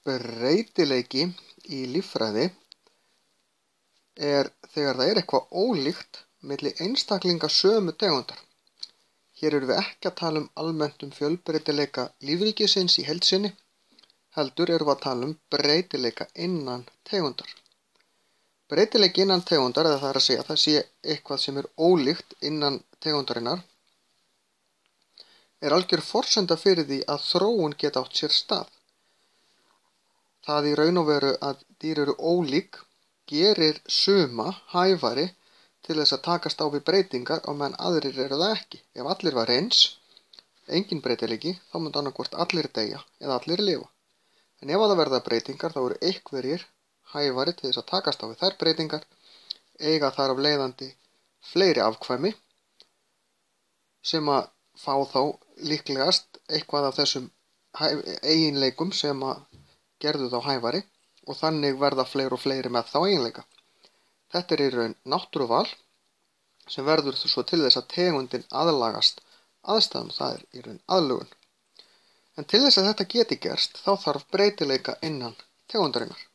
Breytileiki í líffræði er þegar það er eitthvað ólíkt milli einstaklinga sömu tegundar. Hér erum við ekki að tala almennt fjölbreytileika lífríkisins í heild sinni, heldur erum við að tala breytileika innan tegundar. Breytileiki innan tegundar, eða það er að segja að það sé eitthvað sem er ólíkt innan tegundarinnar, er algjör forsenda fyrir því að þróun geti átt sér stað. Það í raun og veru að dýr eru ólík gerir suma hæfari til þess að takast á við breytingar á meðan aðrir eru það ekki. Ef allir var eins, engin breytileiki, þá myndi annaðhvort allir deyja eða allir lifa. En ef það verða breytingar, þá eru einhverjir hæfari til þess að takast á við þær breytingar, eiga þar af leiðandi fleiri afkvæmi sem að fá þá líklegast eitthvað af þessum eiginleikum sem að gerðu þá hæfari og þannig verða fleiri og fleiri með þá eiginleika. Þetta er í raun náttúruval sem verður svo til þess að tegundin aðlagast aðstæðum, það er í raun aðlögun. En til þess að þetta geti gerst þá þarf breytileika innan tegundarinnar.